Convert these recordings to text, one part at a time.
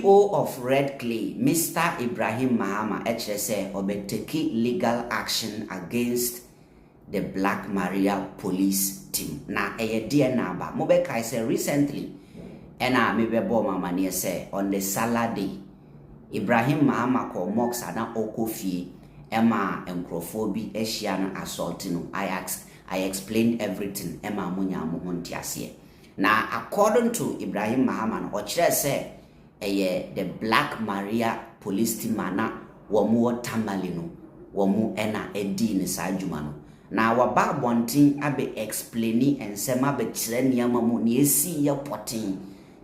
CEO of Red Clay, Mr. Ibrahim Mahama, HSA, take legal action against the Black Maria police team. Na dear naba, Mobeka say recently, and I maybe mama near say on the Saturday, Ibrahim Mahama ko mox ana okofi, Emma and Crophobi, Asian assaulting. I explained everything, Emma Munya Muhuntiasie. Now, according to Ibrahim Mahama, or say, the Black Maria police team mana wamu tamalino wamu ena edi ni sajumano na waba bontin abe explaini ensema be kire niyama mu ni esi ya potin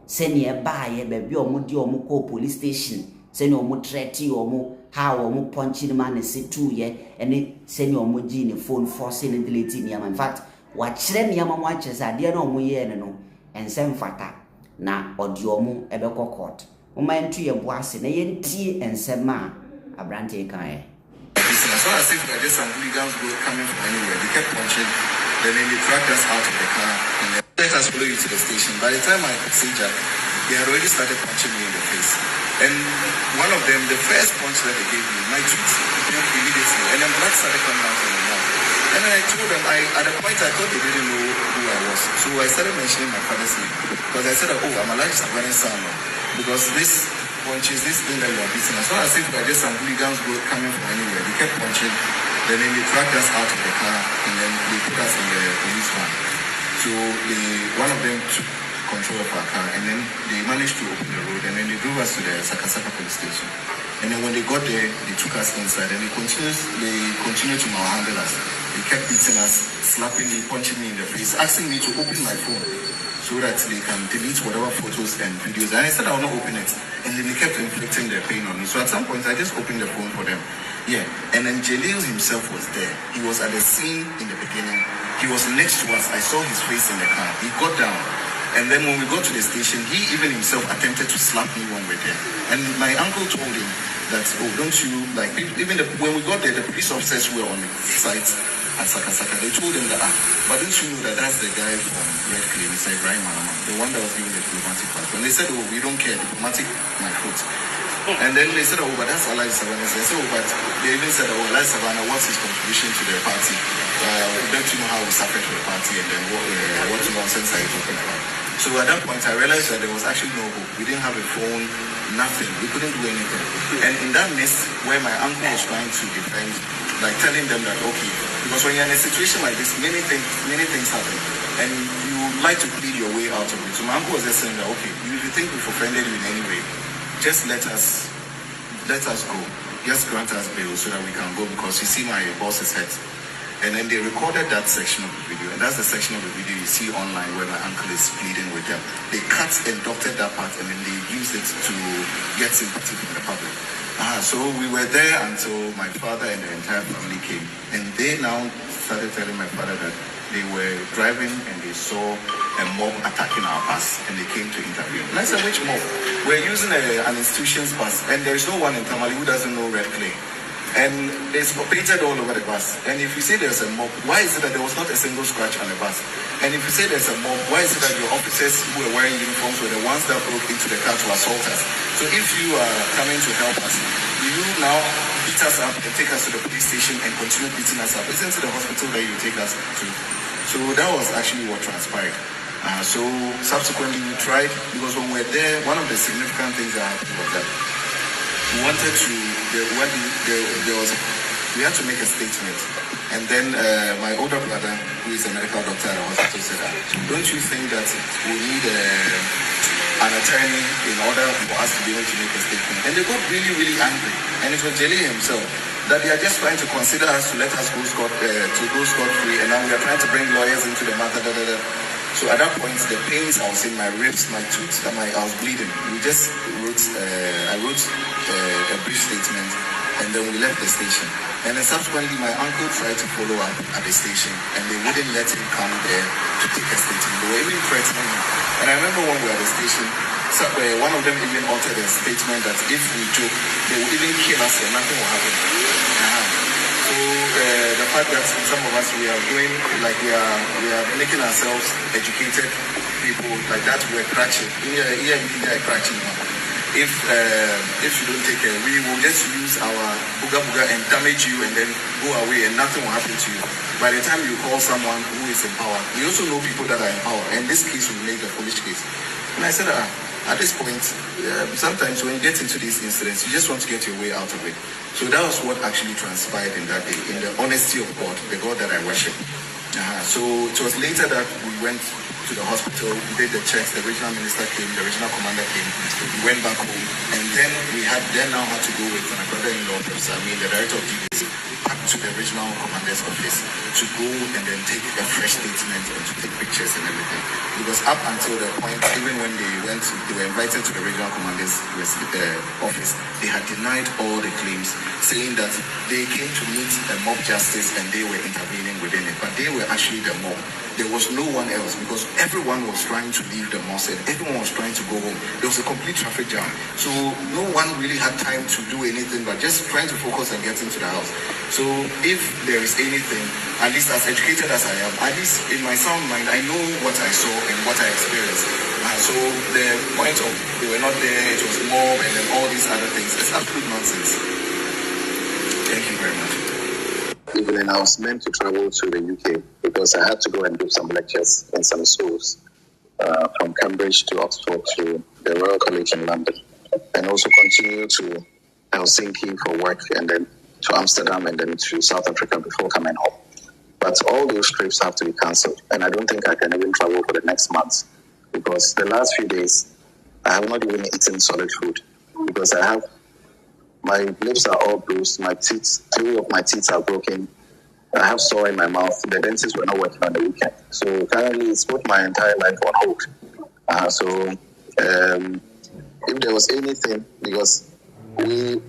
se ne ba ye be bi omu di omu ko police station se ne omu threati omu ha omu punchi ni man se tu ye ene se ne omu ji ni phone force ni delete niyama. In fact wa kire niyama mu akire sa de na omu ye ne no ensem fata na odiomu ebeko court umayentu ye boase na yentie ensema abrante kan so as if there just some hooligans coming from anywhere. They kept punching, then they dragged us out of the car and they let us follow you to the station. By the time I could see Jack, they had already started punching me in the face. And one of them, the first punch that they gave me, my tooth broke immediately, and then blood started coming out of my mouth. And I told them, at the point I thought they didn't know who I was. So I started mentioning my father's name. Because I said, I'm a large Savannah son. Because this punches, this thing that you are beating us. So as if there just some hooligans coming from anywhere. They kept punching, then they dragged us out of the car, and then they put us in the police van. So one of them took control of our car, and then they managed to open the road, and then they drove us to the Sakasaka police station. And then when they got there, they took us inside, and they continued to malhandle us. They kept beating us, slapping me, punching me in the face, asking me to open my phone so that they can delete whatever photos and videos. And I said I will not open it. And then they kept inflicting their pain on me. So at some point I just opened the phone for them. Yeah. And then Jalil himself was there. He was at the scene in the beginning. He was next to us. I saw his face in the car. He got down. And then when we got to the station, he even himself attempted to slap me when we were there. And my uncle told him that, don't you, like, even when we got there, the police officers were on the site at Sakasaka. They told him that, but don't you know that that's the guy from Red Clay, Mr. Ibrahim Mahama, the one that was given the diplomatic passport. And they said, we don't care, diplomatic, my foot. And then they said, but that's Elijah Savannah. I said, but they even said, Elijah Savannah, what's his contribution to the party? Don't you know how we suffered for the party, and then what nonsense are you talking about? So at that point, I realized that there was actually no hope. We didn't have a phone, nothing. We couldn't do anything. And in that midst, where my uncle was trying to defend, like telling them that, okay, because when you're in a situation like this, many things happen. And you would like to plead your way out of it. So my uncle was just saying that, okay, if you think we've offended you in any way, just let us go. Just grant us bail so that we can go, because you see my boss is hurt. And then they recorded that section of the video. And that's the section of the video you see online where my uncle is pleading with them. They cut and doctored that part, and then they used it to get sympathy from the public. So we were there until my father and the entire family came. And they now started telling my father that they were driving and they saw a mob attacking our bus, and they came to intervene. And I said, which mob? We're using an institution's bus, and there's no one in Tamale who doesn't know Red Clay. And it's painted all over the bus. And if you say there's a mob, why is it that there was not a single scratch on the bus? And if you say there's a mob, why is it that your officers who were wearing uniforms were the ones that broke into the car to assault us? So if you are coming to help us, do you now beat us up and take us to the police station and continue beating us up? Isn't it the hospital that you take us to? So that was actually what transpired. So subsequently we tried, because when we were there, one of the significant things that happened was that we wanted to, we had to make a statement. And then my older brother, who is a medical doctor at the hospital, said, don't you think that we need an attorney in order for us to be able to make a statement? And they got really, really angry. And it was Jelly himself, that they are just trying to consider us to let us go scot-free, and now we are trying to bring lawyers into the matter. So at that point, the pains I was in my ribs, my tooth, I was bleeding. We just wrote, I wrote a brief statement, and then we left the station. And then subsequently, my uncle tried to follow up at the station, and they wouldn't let him come there to take a statement. They were even threatening him. And I remember when we were at the station, one of them even altered a statement that if we joke, they would even kill us and nothing will happen. So the fact that some of us, we are doing, like we are making ourselves educated people, like that, we're crutching. Yeah, crutching. if you don't take care, we will just use our booga and damage you and then go away and nothing will happen to you. By the time you call someone who is in power, we also know people that are in power, and this case will make a foolish case. And I said, at this point, sometimes when you get into these incidents, you just want to get your way out of it. So that was what actually transpired in that day, in the honesty of God, the God that I worship. So it was later that we went to the hospital, we did the checks, the regional minister came, the regional commander came, we went back home, and then we now had to go with my brother-in-law, Professor the director of GDC, back to the regional commander's office to go and then take a fresh statement and to take pictures and everything. Because up until the point, even when they were invited to the regional commander's office, they had denied all the claims, saying that they came to meet a mob justice and they were intervening within it, but they were actually the mob. There was no one else because everyone was trying to leave the mosque and everyone was trying to go home. There was a complete traffic jam. So no one really had time to do anything but just trying to focus and get into the house. So if there is anything, at least as educated as I am, at least in my sound mind, I know what I saw and what I experienced. So the point of they were not there, it was mob and then all these other things, it's absolute nonsense. Thank you very much. Evening, I was meant to travel to the UK because I had to go and give some lectures in some schools from Cambridge to Oxford to the Royal College in London, and also continue to Helsinki for work and then to Amsterdam and then to South Africa before coming home. But all those trips have to be cancelled, and I don't think I can even travel for the next month because the last few days I have not even eaten solid food because my lips are all bruised, my teeth, 3 of my teeth are broken, I have sore in my mouth, the dentists were not working on the weekend. So currently it's put my entire life on hold. If there was anything, because the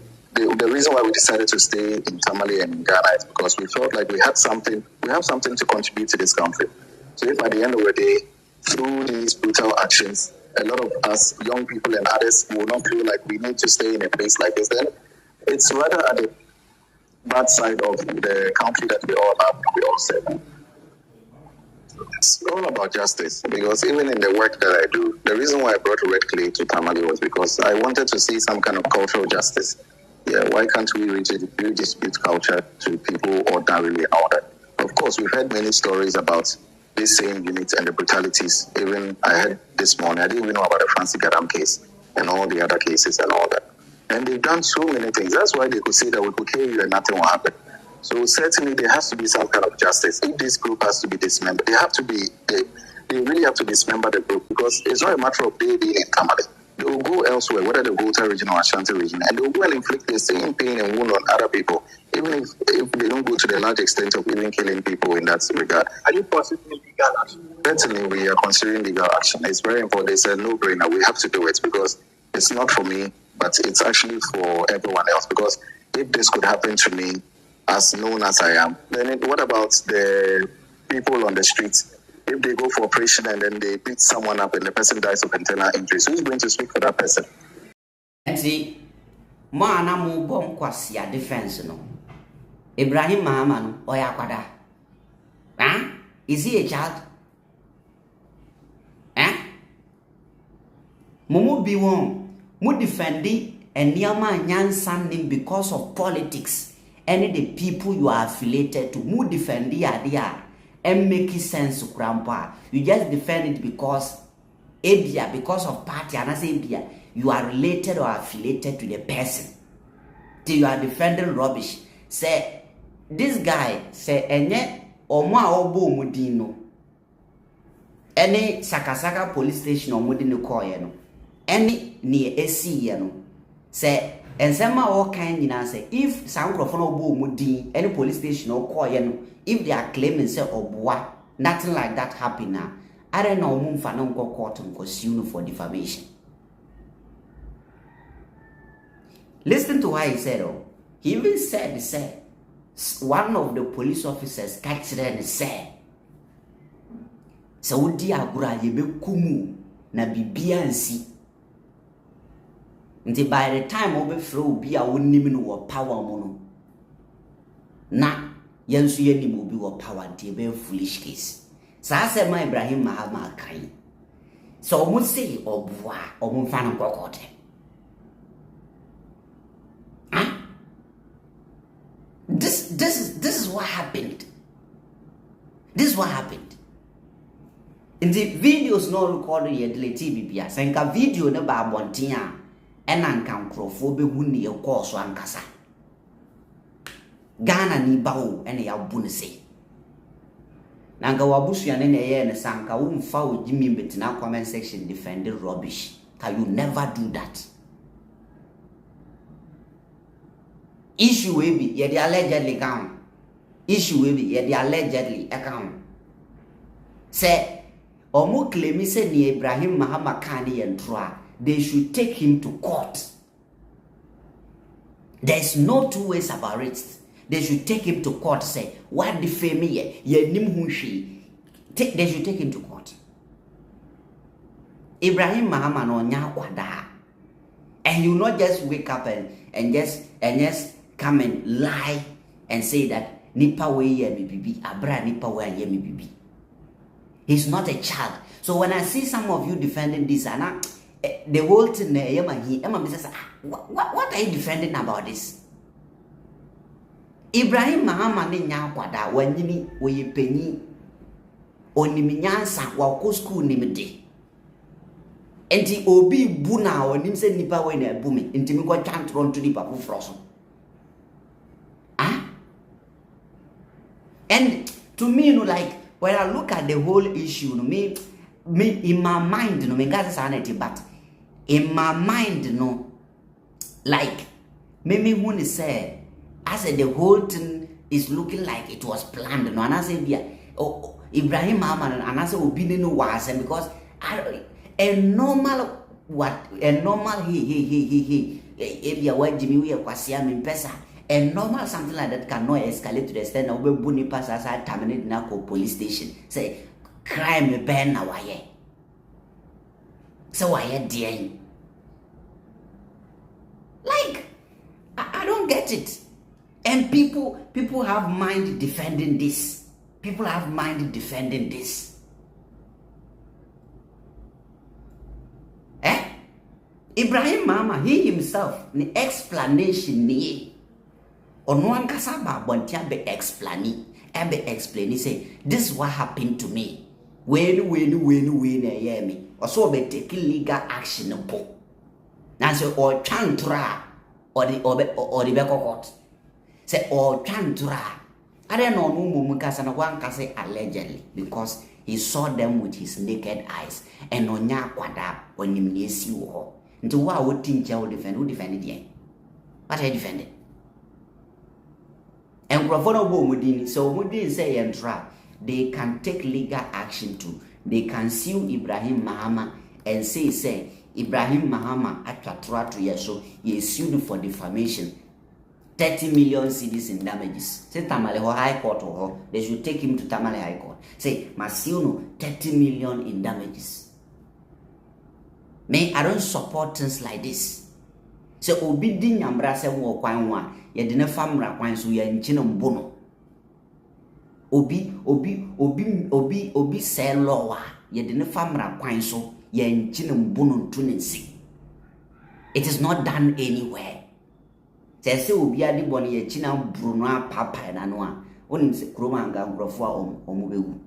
reason why we decided to stay in Tamale and in Ghana is because we felt like we have something to contribute to this country. So if at the end of the day, through these brutal actions, a lot of us young people and others will not feel like we need to stay in a place like this, then it's rather at the bad side of the country that we all have, we all serve. It's all about justice, because even in the work that I do, the reason why I brought red clay to Tamale was because I wanted to see some kind of cultural justice. Yeah, why can't we redistribute culture to people ordinarily out there? Of course, we've heard many stories about this same unit and the brutalities. Even I heard this morning, I didn't even know about the Francis Gadam case and all the other cases and all that. And they've done so many things. That's why they could say that we could kill you and nothing will happen. So certainly there has to be some kind of justice. If this group has to be dismembered, they really have to dismember the group, because it's not a matter of they being in Tamale. They will go elsewhere, whether the Volta region or Ashanti region, and they will go and inflict the same pain and wound on other people, even if they don't go to the large extent of even killing people in that regard. Are you considering legal action? Certainly we are considering legal action. It's very important. It's a no-brainer. We have to do it because it's not for me, but it's actually for everyone else. Because if this could happen to me, as known as I am, then what about the people on the streets? If they go for operation and then they beat someone up and the person dies of internal injuries, who's going to speak for that person? And see, Mana mu bom kwasia defense no. Ibrahim Mahama no oyakwada. Huh? Is he a child? Mumu bi won, mu defendi eniyama nyansanim because of politics. Any the people you are affiliated to, mu defendi adia and make sense grandpa. You just defend it because Abia, because of party, and as Abia, you are related or affiliated to the person. Till you are defending rubbish. Say this guy say enye omo a obo omudino. Any Sakasaka police station omudino call ye no. Any ni esi ye no. Say ensema all kind nyina say if sankrofo no obo omudin any police station or call ye no, if they are claiming say oboa, nothing like that happen now. I don't know mumfa no go court and sue for defamation. Listen to what he said. He even said, one of the police officers catch them and said, Saudi agura yebe kumu na bibia nsi. Until by the time obe flow be a wonim no power mono. Na yensu yenim obi wo power de be foolish case. Sa say my Ibrahim Mahama kai. So omo say oboa omo fa no kokote. this is what happened. This is what happened. In the videos no recorded yet delete bibia. Senka video ne ba bontia ena nka nkrofo be hu ne yekọ so ankasa. Ghana ni bawo ene ya bu ne se. Nanga wabusua ne ye ne sanka wo mfa wo jimi betina comment section defend rubbish. Can you never do that? Issue will be ye the allegedly count. Issue will be ye the allegedly account. Say Omo claim say ni Ibrahim Mahama kani yentra. They should take him to court. There's no two ways about it. They should take him to court. Say what defame ye nim hunshi. They should take him to court. Ibrahim Mahama no nya kwada. And you not just wake up and just come and lie and say that nipa we ye me bibi abra nipa we ye me bibi. He's not a child. So when I see some of you defending this, and the whole thing, what are you defending about this? Ibrahim Mahama ni nya kwada wanyini we penyi onimi nyansa wa ko school ni mede. Enti obi bu na onim se nipa we na bu me. Enti mi ko twantron to nipa fu froso. Ah? And to me, like when I look at the whole issue, me in my mind, me got sanity, but in my mind, like me when say, I said the whole thing is looking like it was planned. And I said, yeah, Ibrahim Mahama, and I said, Obini no was, and because a normal he, if you are Jimmy, we are Kwasiam in Pesa. And normal something like that cannot escalate to the extent of Buni pass aside terminate Nako police station. Say crime ban now why. So why dear? Like I don't get it. And people have mind defending this. People have mind defending this. Ibrahim Mahama, he himself, the explanation ni. Ono ankasa ba bontia be explain say this is what happened to me. When na hear me. Also be take legal action po. Na say or chantra or the court. Say or chantra. I don't know no kasa na wan kasa allegedly because he saw them with his naked eyes and onya kwada onim na esi wo. Nti wa wo tincha wo defend the what I defended. And so say they can take legal action too. They can sue Ibrahim Mahama and say Ibrahim Mahama at to years so he is sued for defamation. 30 million cedis in damages. Say Tamale High Court or they should take him to Tamale High Court. Say Masiuno 30 million in damages. Me, I don't support things like this. So obidi nyambra se wo kwan wa ye de ne famra kwan so ye nchine mbono obi se law ye de ne famra kwan so ye nchine mbono ntunensi. It is not done anywhere. Se obi adi boni ye china bruno papa na no a onim se kroma anga ngrofo a omubewu.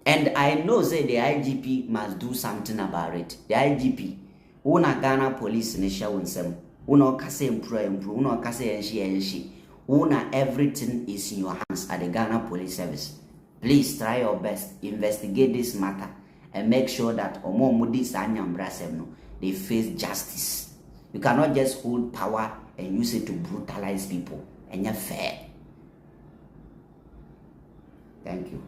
And I know say the IGP must do something about it. The IGP Una Ghana police in show some. Una kase improve. Una kase enshi. Una everything is in your hands at the Ghana Police Service. Please try your best. Investigate this matter and make sure that Omo Mudi Sanyambra Semno they face justice. You cannot just hold power and use it to brutalize people. And you're fair. Thank you.